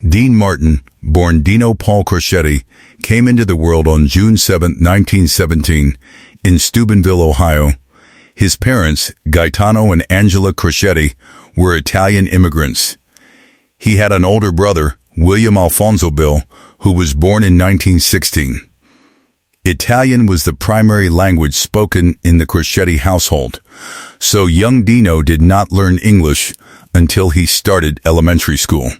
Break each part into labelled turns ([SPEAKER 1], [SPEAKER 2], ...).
[SPEAKER 1] Dean Martin, born Dino Paul Crocetti, came into the world on June 7, 1917, in Steubenville, Ohio. His parents, Gaetano and Angela Crocetti, were Italian immigrants. He had an older brother, William Alfonso Bill, who was born in 1916. Italian was the primary language spoken in the Crocetti household, so young Dino did not learn English until he started elementary school.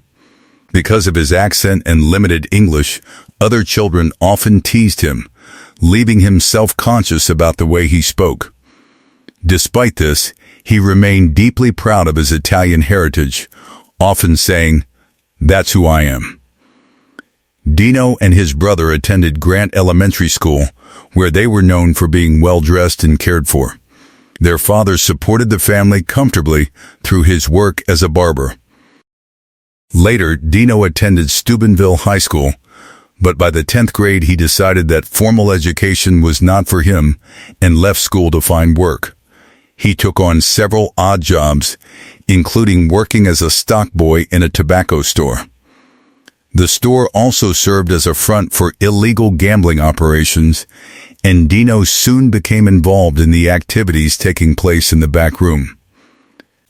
[SPEAKER 1] Because of his accent and limited English, other children often teased him, leaving him self-conscious about the way he spoke. Despite this, he remained deeply proud of his Italian heritage, often saying, "That's who I am." Dino and his brother attended Grant Elementary School, where they were known for being well-dressed and cared for. Their father supported the family comfortably through his work as a barber. Later, Dino attended Steubenville High School, but by the 10th grade he decided that formal education was not for him and left school to find work. He took on several odd jobs, including working as a stock boy in a tobacco store. The store also served as a front for illegal gambling operations, and Dino soon became involved in the activities taking place in the back room.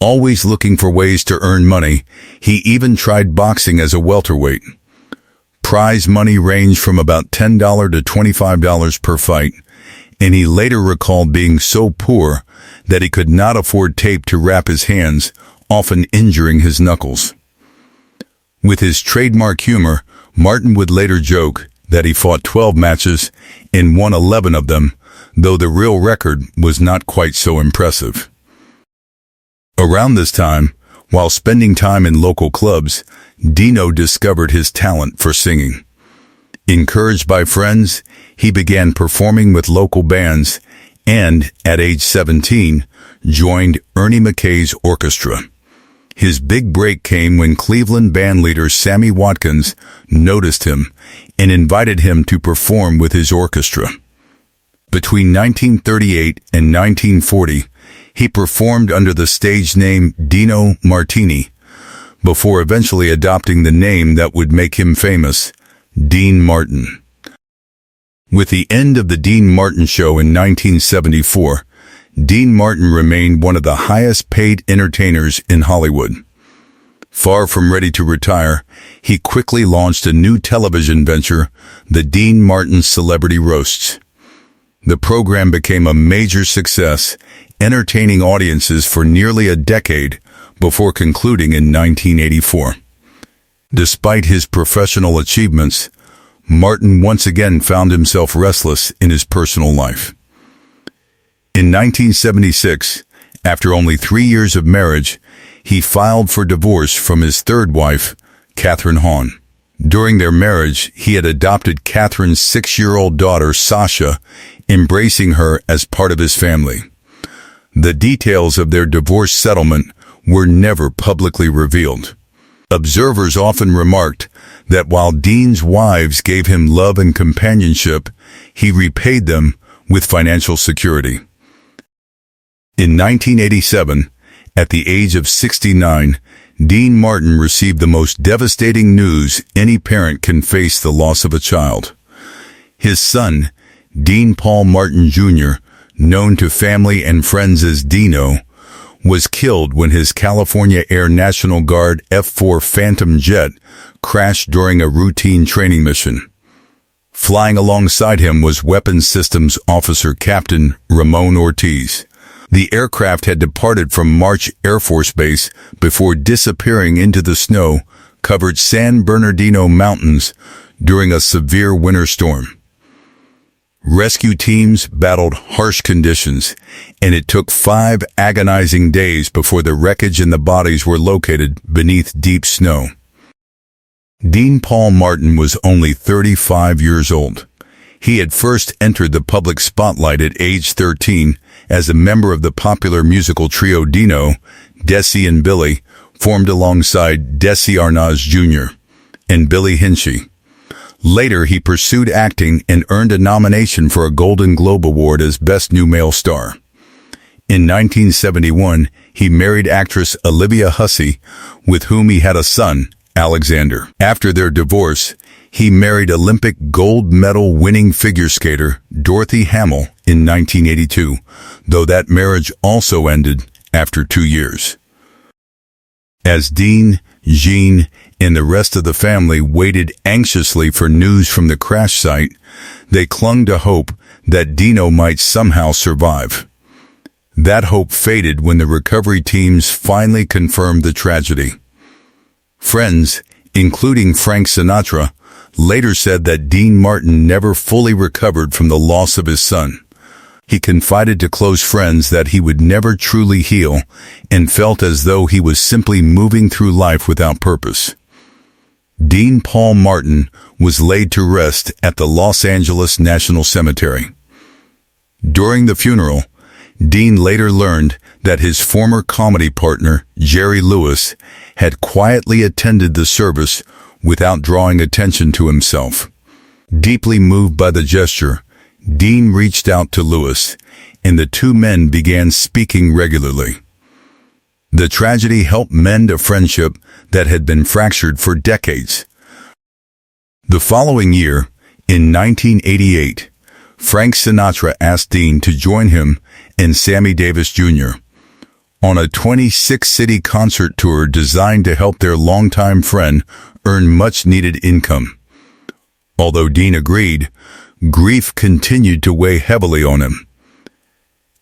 [SPEAKER 1] Always looking for ways to earn money, he even tried boxing as a welterweight. Prize money ranged from about $10 to $25 per fight, and he later recalled being so poor that he could not afford tape to wrap his hands, often injuring his knuckles. With his trademark humor, Martin would later joke that he fought 12 matches and won 11 of them, though the real record was not quite so impressive. Around this time, while spending time in local clubs, Dino discovered his talent for singing. Encouraged by friends, he began performing with local bands and, at age 17, joined Ernie McKay's orchestra. His big break came when Cleveland bandleader Sammy Watkins noticed him and invited him to perform with his orchestra. Between 1938 and 1940, he performed under the stage name Dino Martini, before eventually adopting the name that would make him famous, Dean Martin. With the end of the Dean Martin Show in 1974, Dean Martin remained one of the highest-paid entertainers in Hollywood. Far from ready to retire, he quickly launched a new television venture, the Dean Martin Celebrity Roasts. The program became a major success, entertaining audiences for nearly a decade before concluding in 1984. Despite his professional achievements, Martin once again found himself restless in his personal life. In 1976, after only 3 years of marriage, he filed for divorce from his third wife, Catherine Hahn. During their marriage, he had adopted Catherine's 6-year-old daughter, Sasha, embracing her as part of his family. The details of their divorce settlement were never publicly revealed. Observers often remarked that while Dean's wives gave him love and companionship, he repaid them with financial security. In 1987, at the age of 69, Dean Martin received the most devastating news any parent can face: the loss of a child. His son, Dean Paul Martin Jr., known to family and friends as Dino, was killed when his California Air National Guard F-4 Phantom jet crashed during a routine training mission. Flying alongside him was Weapons Systems Officer Captain Ramon Ortiz. The aircraft had departed from March Air Force Base before disappearing into the snow-covered San Bernardino Mountains during a severe winter storm. Rescue teams battled harsh conditions, and it took 5 agonizing days before the wreckage and the bodies were located beneath deep snow. Dean Paul Martin was only 35 years old. He had first entered the public spotlight at age 13 as a member of the popular musical trio Dino, Desi and Billy, formed alongside Desi Arnaz Jr. and Billy Hinchy. Later, he pursued acting and earned a nomination for a Golden Globe Award as Best New Male Star. In 1971, he married actress Olivia Hussey, with whom he had a son, Alexander. After their divorce, he married Olympic gold medal winning figure skater Dorothy Hamill in 1982, though that marriage also ended after 2 years. As Dean, Jean, and the rest of the family waited anxiously for news from the crash site, they clung to hope that Dino might somehow survive. That hope faded when the recovery teams finally confirmed the tragedy. Friends, including Frank Sinatra, later said that Dean Martin never fully recovered from the loss of his son. He confided to close friends that he would never truly heal and felt as though he was simply moving through life without purpose. Dean Paul Martin was laid to rest at the Los Angeles National Cemetery. During the funeral, Dean later learned that his former comedy partner, Jerry Lewis, had quietly attended the service without drawing attention to himself. Deeply moved by the gesture, Dean reached out to Lewis, and the two men began speaking regularly. The tragedy helped mend a friendship that had been fractured for decades. The following year, in 1988, Frank Sinatra asked Dean to join him and Sammy Davis Jr. on a 26-city concert tour designed to help their longtime friend earn much-needed income. Although Dean agreed, grief continued to weigh heavily on him.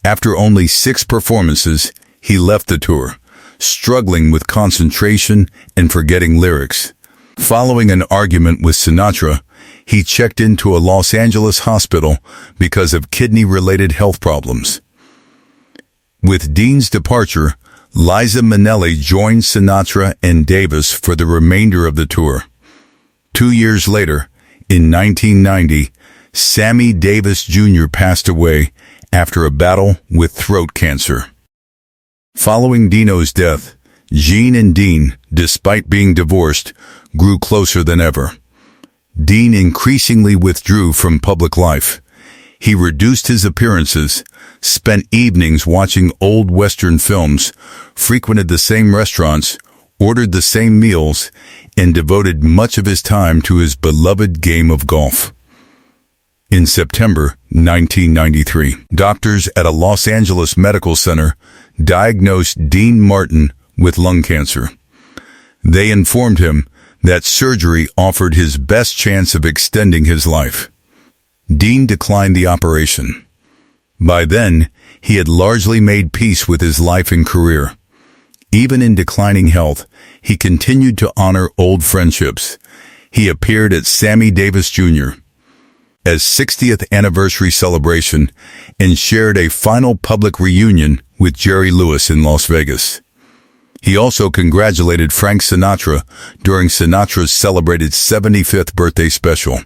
[SPEAKER 1] After only 6 performances, he left the tour, struggling with concentration and forgetting lyrics. Following an argument with Sinatra, he checked into a Los Angeles hospital because of kidney-related health problems. With Dean's departure, Liza Minnelli joined Sinatra and Davis for the remainder of the tour. 2 years later, in 1990, Sammy Davis Jr. passed away after a battle with throat cancer. Following Dino's death, Jean and Dean, despite being divorced, grew closer than ever. Dean increasingly withdrew from public life. He reduced his appearances, spent evenings watching old Western films, frequented the same restaurants, ordered the same meals, and devoted much of his time to his beloved game of golf. In September 1993, doctors at a Los Angeles medical center diagnosed Dean Martin with lung cancer. They informed him that surgery offered his best chance of extending his life. Dean declined the operation. By then, he had largely made peace with his life and career. Even in declining health, he continued to honor old friendships. He appeared at Sammy Davis Jr. as 60th anniversary celebration and shared a final public reunion with Jerry Lewis in Las Vegas. He also congratulated Frank Sinatra during Sinatra's celebrated 75th birthday special.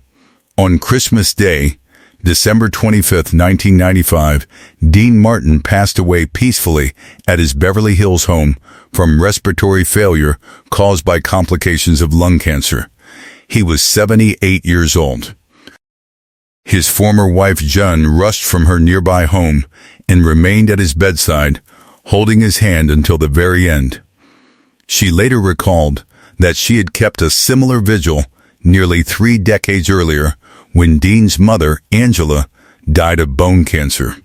[SPEAKER 1] On Christmas Day, December 25, 1995, Dean Martin passed away peacefully at his Beverly Hills home from respiratory failure caused by complications of lung cancer. He was 78 years old. His former wife, June, rushed from her nearby home and remained at his bedside, holding his hand until the very end. She later recalled that she had kept a similar vigil nearly 3 decades earlier when Dean's mother, Angela, died of bone cancer.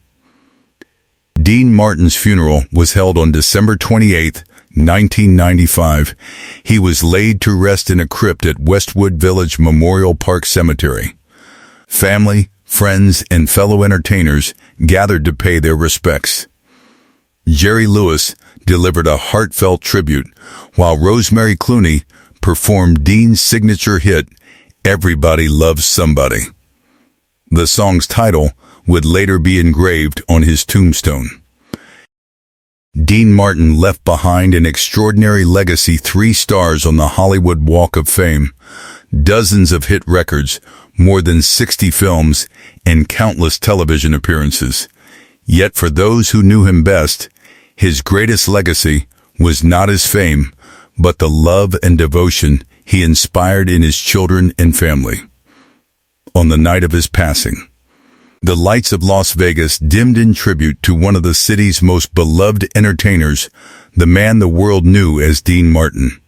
[SPEAKER 1] Dean Martin's funeral was held on December 28, 1995. He was laid to rest in a crypt at Westwood Village Memorial Park Cemetery. Family, friends, and fellow entertainers gathered to pay their respects. Jerry Lewis delivered a heartfelt tribute, while Rosemary Clooney performed Dean's signature hit, "Everybody Loves Somebody." The song's title would later be engraved on his tombstone. Dean Martin left behind an extraordinary legacy: 3 stars on the Hollywood Walk of Fame, dozens of hit records, more than 60 films, and countless television appearances. Yet for those who knew him best, his greatest legacy was not his fame, but the love and devotion he inspired in his children and family. On the night of his passing, the lights of Las Vegas dimmed in tribute to one of the city's most beloved entertainers, the man the world knew as Dean Martin.